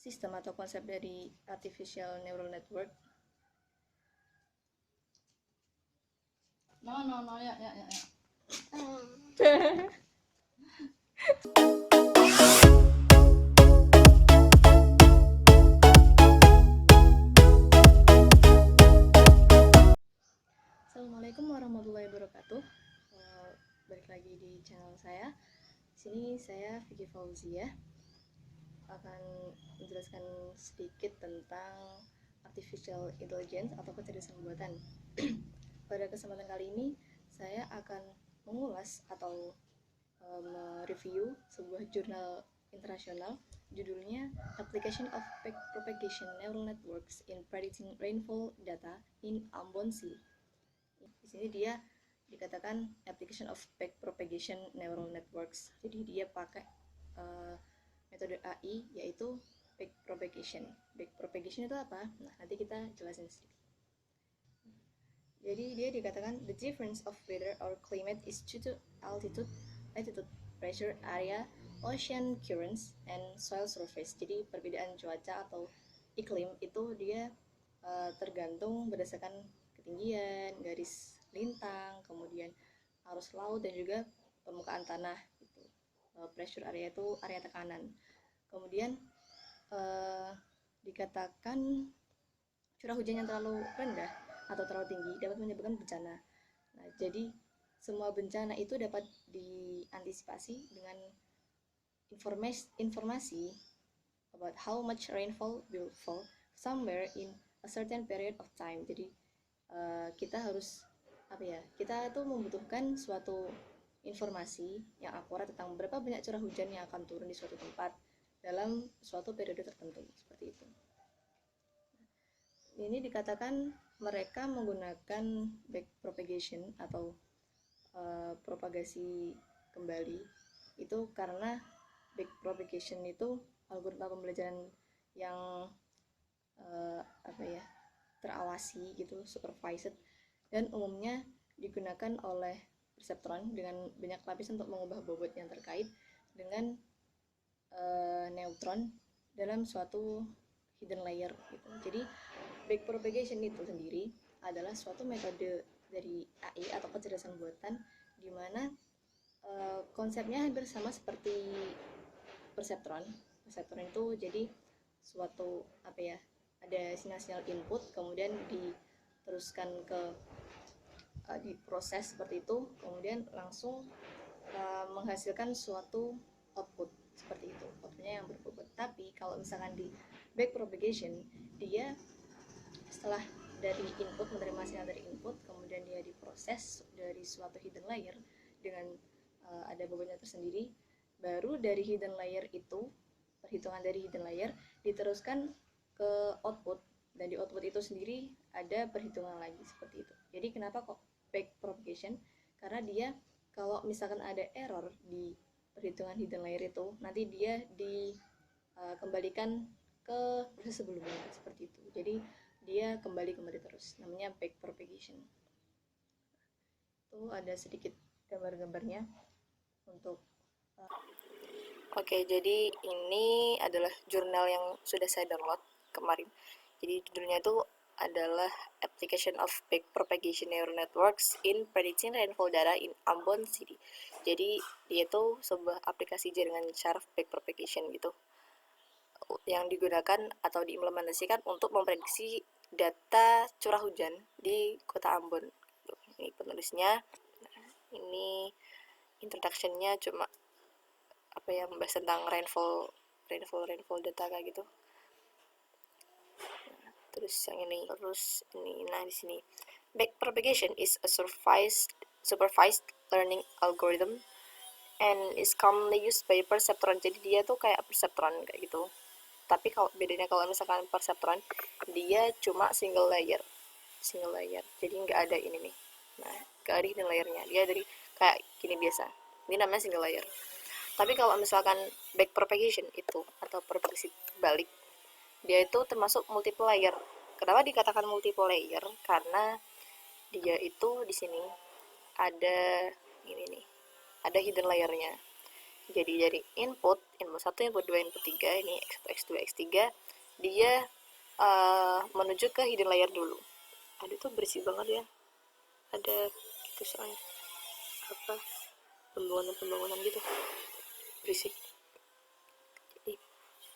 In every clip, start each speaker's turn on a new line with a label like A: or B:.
A: sistem atau konsep dari artificial neural network.
B: No, ya.
A: Assalamualaikum warahmatullahi wabarakatuh. Balik lagi di channel saya. Di sini saya Vicky Fauzia akan menjelaskan sedikit tentang artificial intelligence atau kecerdasan buatan. Pada kesempatan kali ini saya akan mengulas atau mereview sebuah jurnal internasional, judulnya Application of Backpropagation Neural Networks in Predicting Rainfall Data in Ambon City. Di sini dia dikatakan application of backpropagation neural networks. Jadi dia pakai metode AI yaitu backpropagation. Backpropagation itu apa? Nah, nanti kita jelasin sedikit. Jadi dia dikatakan the difference of weather or climate is due to altitude, latitude, pressure, area, ocean currents, and soil surface. Jadi perbedaan cuaca atau iklim itu dia tergantung berdasarkan ketinggian, garis lintang, kemudian arus laut, dan juga permukaan tanah. Pressure area itu area tekanan. Kemudian dikatakan curah hujan yang terlalu rendah atau terlalu tinggi dapat menyebabkan bencana. Nah, jadi semua bencana itu dapat diantisipasi dengan informasi about how much rainfall will fall somewhere in a certain period of time. Jadi kita harus kita tuh membutuhkan suatu informasi yang akurat tentang berapa banyak curah hujan yang akan turun di suatu tempat dalam suatu periode tertentu, seperti itu. Ini dikatakan mereka menggunakan backpropagation atau propagasi kembali itu karena backpropagation itu algoritma pembelajaran yang terawasi gitu, supervised, dan umumnya digunakan oleh perseptron dengan banyak lapis untuk mengubah bobot yang terkait dengan neutron dalam suatu hidden layer gitu. Jadi backpropagation itu sendiri adalah suatu metode dari AI atau kecerdasan buatan di mana konsepnya hampir sama seperti perseptron. Perseptron itu jadi suatu ada sinyal-sinyal input, kemudian diteruskan ke diproses seperti itu, kemudian langsung menghasilkan suatu output seperti itu, outputnya yang berbobot. Tapi kalau misalkan di backpropagation, dia setelah dari input, menerima sinyal dari input, kemudian dia diproses dari suatu hidden layer dengan ada bobotnya tersendiri, baru dari hidden layer itu, perhitungan dari hidden layer diteruskan ke output, dan di output itu sendiri ada perhitungan lagi seperti itu. Jadi kenapa kok backpropagation? Karena dia kalau misalkan ada error di perhitungan hidden layer itu, nanti dia dikembalikan ke proses sebelumnya seperti itu. Jadi dia kembali terus, namanya backpropagation. Itu ada sedikit gambar-gambarnya untuk Oke, jadi ini adalah jurnal yang sudah saya download kemarin. Jadi judulnya itu adalah Application of Backpropagation Neural Networks in Predicting Rainfall Data in Ambon City. Jadi dia itu sebuah aplikasi jaringan syaraf backpropagation gitu, yang digunakan atau diimplementasikan untuk memprediksi data curah hujan di kota Ambon. Ini penulisnya. Ini introduction-nya cuma membahas tentang rainfall data kayak gitu. Terus yang ini, nah di sini backpropagation is a supervised learning algorithm and is commonly used by perceptron. Jadi dia tuh kayak perceptron kayak gitu. Tapi kalau bedanya kalau misalkan perceptron, dia cuma single layer. Jadi nggak ada ini nih. Nah, nggak ada hidden layernya. Dia dari kayak gini biasa. Ini namanya single layer. Tapi kalau misalkan backpropagation itu atau propagasi balik, dia itu termasuk multiple layer. Kenapa dikatakan multiple layer? Karena dia itu di sini ada ini nih, ada hidden layernya. Jadi dari input 1, input 2, input 3, ini X1, X2, X3, dia menuju ke hidden layer dulu. Aduh, itu berisik banget ya, ada gitu soalnya apa pembangunan gitu, berisik. Jadi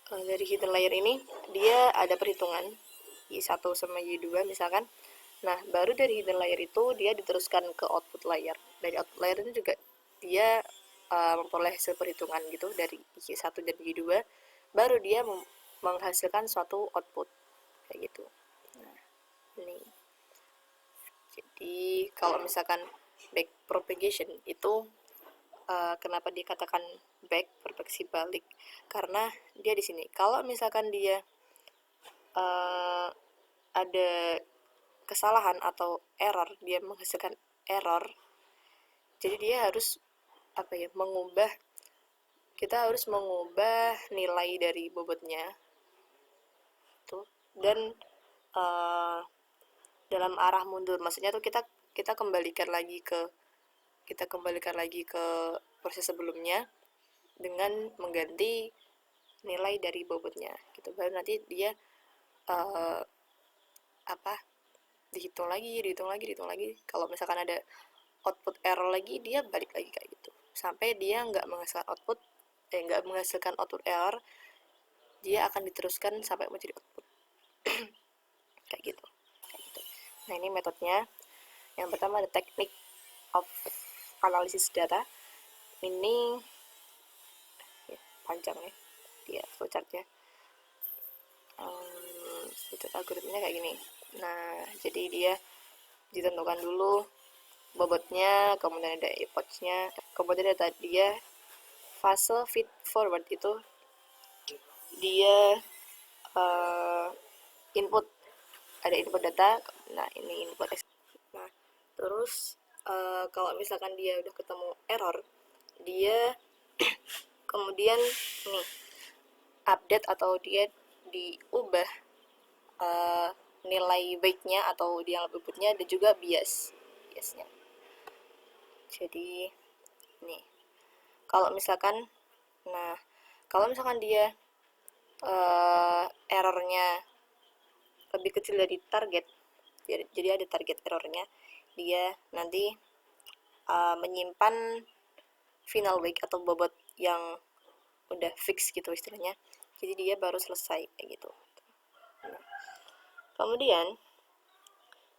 A: dari hidden layer ini dia ada perhitungan Y1 sama Y2 misalkan. Nah, baru dari hidden layer itu dia diteruskan ke output layer. Dari output layer itu juga dia memperoleh hasil perhitungan gitu dari Y1 dan Y2, baru dia menghasilkan suatu output kayak gitu. Nah, ini. Jadi kalau misalkan back propagation itu kenapa dikatakan back propagasi balik? Karena dia di sini. Kalau misalkan dia ada kesalahan atau error, dia menghasilkan error, jadi dia harus kita harus mengubah nilai dari bobotnya tuh, dan uh, dalam arah mundur, maksudnya tuh kita kembalikan lagi ke proses sebelumnya dengan mengganti nilai dari bobotnya gitu. Baru nanti dia uh, apa dihitung lagi. Kalau misalkan ada output error lagi, dia balik lagi kayak gitu sampai dia nggak menghasilkan output error, dia akan diteruskan sampai menjadi output kayak gitu. Nah, ini metodenya. Yang pertama ada teknik of analysis data. Ini ya, panjang ya dia flowchartnya. Algoritmanya kayak gini. Nah, jadi dia ditentukan dulu bobotnya, kemudian ada epochnya, kemudian ada dia fase feed forward, itu dia input, ada input data. Nah, ini input. Nah, terus kalau misalkan dia udah ketemu error, dia kemudian nih update atau dia diubah nilai weight-nya atau dia bobotnya, dan juga biasnya. Jadi nih kalau misalkan dia errornya lebih kecil dari target, jadi ada target errornya, dia nanti menyimpan final weight atau bobot yang udah fix gitu istilahnya, jadi dia baru selesai kayak gitu. Nah, kemudian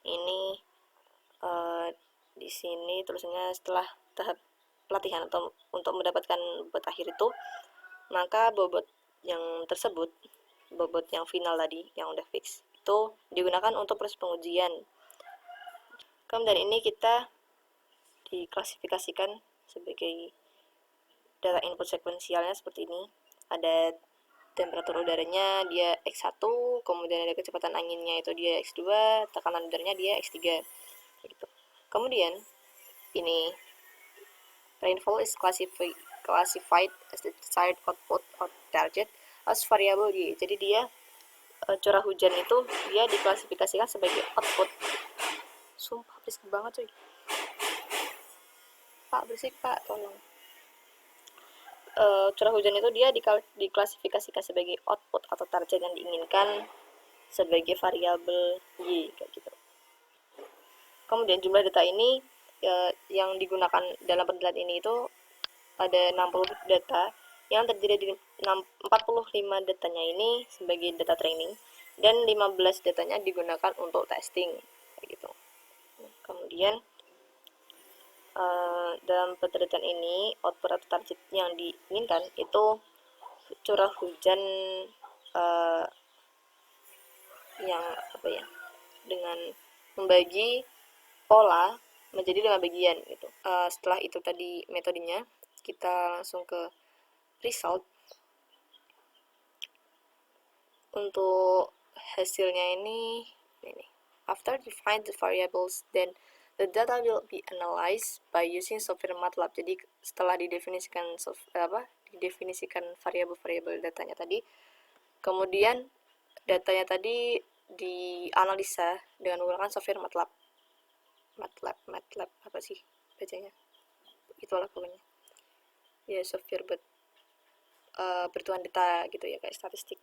A: ini di sini tulisannya setelah tahap pelatihan atau untuk mendapatkan bobot akhir itu, maka bobot yang tersebut, bobot yang final tadi yang udah fix itu digunakan untuk proses pengujian. Kemudian ini kita diklasifikasikan sebagai data input sekuensialnya seperti ini. Ada temperatur udaranya dia X1, kemudian ada kecepatan anginnya itu dia X2, tekanan udaranya dia X3 gitu. Kemudian ini rainfall is classified as the desired output or target as variable Y. Jadi dia curah hujan itu dia diklasifikasikan sebagai output. Sumpah berisik banget cuy. Pak, berisik Pak, tolong. Curah hujan itu dia diklasifikasikan sebagai output atau target yang diinginkan sebagai variabel Y kayak gitu. Kemudian jumlah data ini yang digunakan dalam penelitian ini itu ada 60 data yang terdiri dari 45 datanya ini sebagai data training dan 15 datanya digunakan untuk testing kayak gitu. Kemudian dalam penelitian ini output atau target yang diinginkan itu curah hujan yang dengan membagi pola menjadi 5 bagian gitu. Setelah itu tadi metodenya, kita langsung ke result. Untuk hasilnya ini after define the variables, then the data will be analyzed by using software MATLAB. Jadi setelah didefinisikan variabel-variabel datanya tadi, kemudian datanya tadi dianalisa dengan menggunakan software MATLAB apa sih bacanya, itulah pokoknya. ya software buat perhitungan data gitu ya, kayak statistik.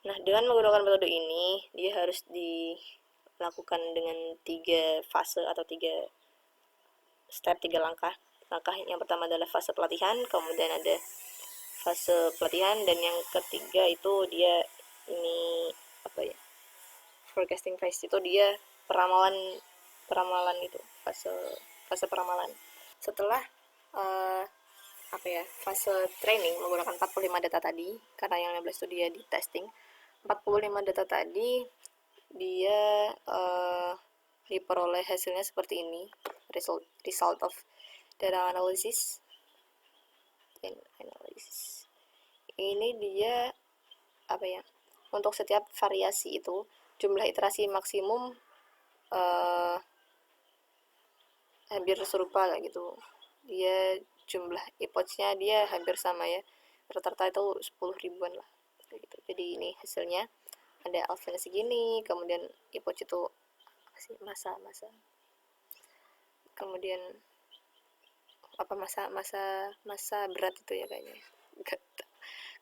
A: Nah, dengan menggunakan metode ini, dia harus dilakukan dengan 3 fase atau 3 step, 3 langkah. Langkah yang pertama adalah fase pelatihan, kemudian ada fase pelatihan, dan yang ketiga itu dia ini apa ya? Forecasting phase, itu dia peramalan itu, fase peramalan. Setelah fase training menggunakan 45 data tadi, karena yang 16 itu dia di testing. 45 data tadi dia diperoleh hasilnya seperti ini, result of data analysis. Ini dia untuk setiap variasi itu jumlah iterasi maksimum hampir serupa kayak gitu. Dia jumlah epochnya dia hampir sama ya, rata-rata itu 10 ribuan lah gitu. Jadi ini hasilnya, ada alfanya segini, kemudian epoch itu masa kemudian masa berat itu ya kayaknya.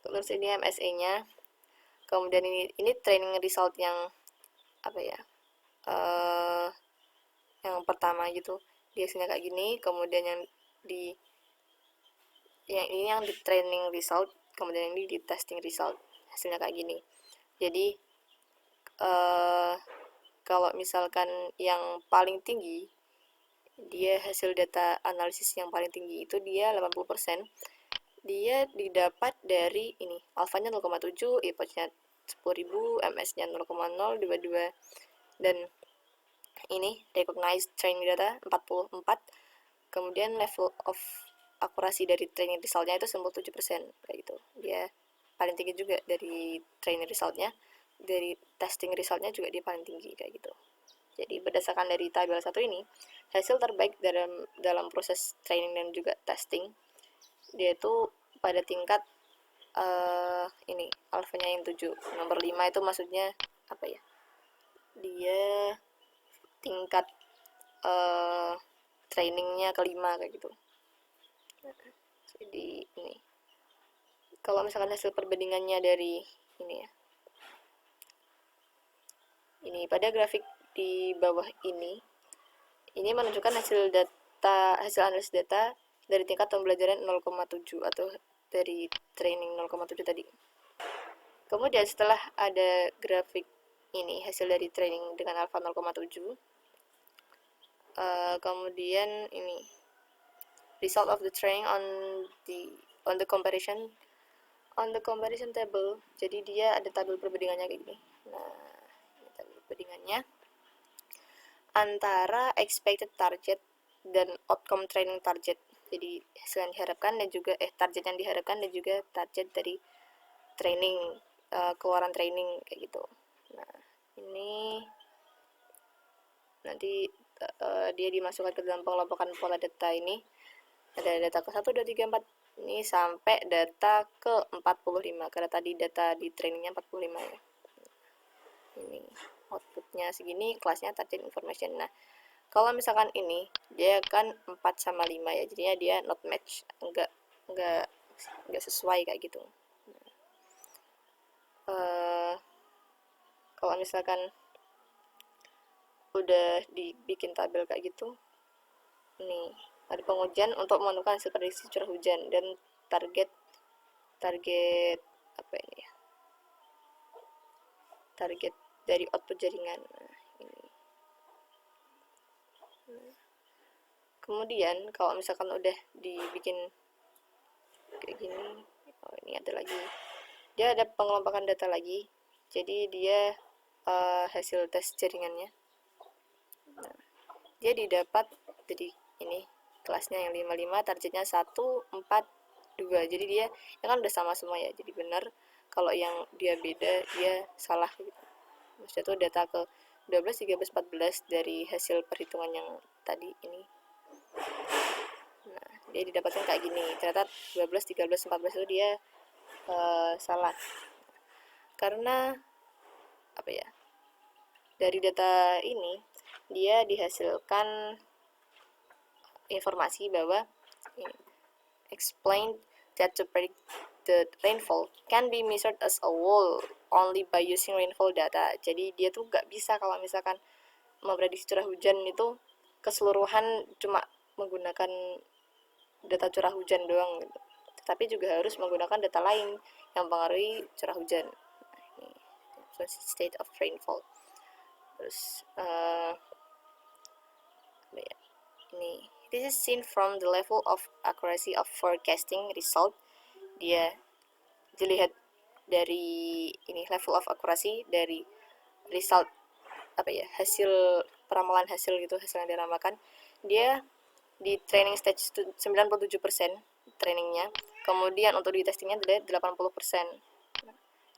A: Terus ini MSE nya, kemudian ini training result yang yang pertama gitu, biasanya kayak gini. Kemudian yang di training result, kemudian ini di testing result, hasilnya kayak gini. Jadi kalau misalkan yang paling tinggi, dia hasil data analisis yang paling tinggi itu dia 80%, dia didapat dari ini, alfanya 0,7, epochnya 10.000, ms-nya 0,022, dan ini recognized training data 44, kemudian level of akurasi dari training resultnya itu 97%, kayak gitu. Dia paling tinggi juga dari training resultnya, dari testing resultnya juga dia paling tinggi kayak gitu. Jadi berdasarkan dari tabel 1 ini, hasil terbaik dalam proses training dan juga testing, dia itu pada tingkat ini alfanya yang 7. Nomor 5 itu maksudnya dia tingkat trainingnya kelima kayak gitu. Jadi ini kalau misalkan hasil perbandingannya dari ini ya, ini pada grafik di bawah ini menunjukkan hasil analisis data dari tingkat pembelajaran 0,7 atau dari training 0,7 tadi. Kemudian setelah ada grafik ini hasil dari training dengan alfa 0,7, kemudian ini result of the training on the comparison table. Jadi dia ada tabel perbandingannya kayak gini. Nah, ini tabel perbandingannya antara expected target dan outcome training target. Jadi hasil yang diharapkan dan juga target yang diharapkan dan juga target dari training, keluaran training kayak gitu. Nah, ini nanti dia dimasukkan ke dalam pengelompokan pola data ini. Ada data ke 1, 2, 3, 4 ini sampai data ke 45, karena tadi data di trainingnya 45 ya. Ini outputnya segini, kelasnya target information. Nah, kalau misalkan ini dia kan 4/5 ya, jadinya dia not match, enggak sesuai kayak gitu. Kalau misalkan udah dibikin tabel kayak gitu, nih ada pengujian untuk menentukan hasil prediksi curah hujan dan target target dari output jaringan. Nah, ini. Kemudian kalau misalkan udah dibikin kayak gini, ini ada lagi, dia ada pengelompokan data lagi. Jadi dia hasil tes jaringannya. Nah, dia didapat jadi ini kelasnya yang 55, targetnya 1, 4, 2. Jadi dia kan udah sama semua ya, jadi benar. Kalau yang dia beda, dia salah gitu. Maksudnya itu data ke 12, 13, 14 dari hasil perhitungan yang tadi ini. Nah, dia didapatkan kayak gini. Ternyata 12, 13, 14 itu dia salah. Karena dari data ini dia dihasilkan informasi bahwa
B: explained that to predict the rainfall can be measured as a whole only by using rainfall data. Jadi dia tuh nggak bisa kalau misalkan memprediksi curah hujan itu keseluruhan cuma menggunakan data curah hujan doang gitu. Tetapi juga harus menggunakan data lain yang mempengaruhi curah hujan. Nah, ini state of rainfall. Terus ini this is seen from the level of accuracy of forecasting result. Dia dilihat dari ini level of accuracy dari result hasil peramalan hasil gitu, hasil yang diramalkan. Dia di training stage 97% trainingnya, kemudian untuk di testingnya ada 80%.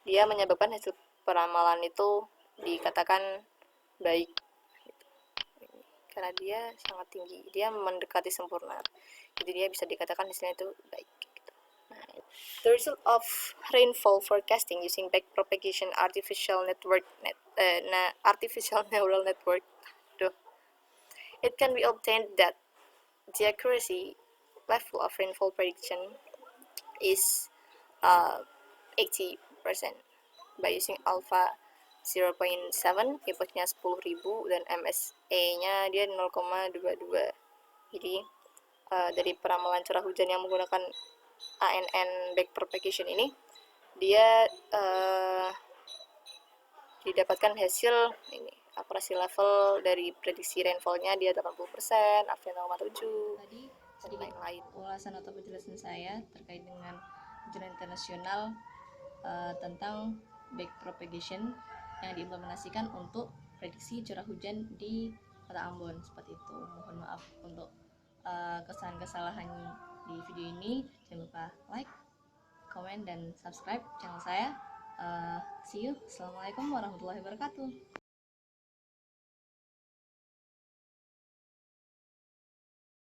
B: Dia menyebabkan hasil peramalan itu dikatakan baik gitu. Karena dia sangat tinggi, dia mendekati sempurna, jadi dia bisa dikatakan hasilnya itu baik gitu. Nah, the result of rainfall forecasting using backpropagation artificial neural network, it can be obtained that the accuracy level of rainfall prediction is 80% by using alpha 0.7, inputnya 10.000 dan MSE-nya dia 0,22. Jadi dari peramalan curah hujan yang menggunakan ANN backpropagation ini, dia didapatkan hasil ini akurasi level dari prediksi rainfall-nya dia 80%, AF 0,7.
A: Tadi sedikit ulasan atau penjelasan saya terkait dengan ujian internasional tentang backpropagation yang diimplementasikan untuk prediksi curah hujan di Kota Ambon, seperti itu. Mohon maaf untuk kesalahan-kesalahan di video ini. Jangan lupa like, komen, dan subscribe channel saya. See you. Assalamualaikum warahmatullahi wabarakatuh.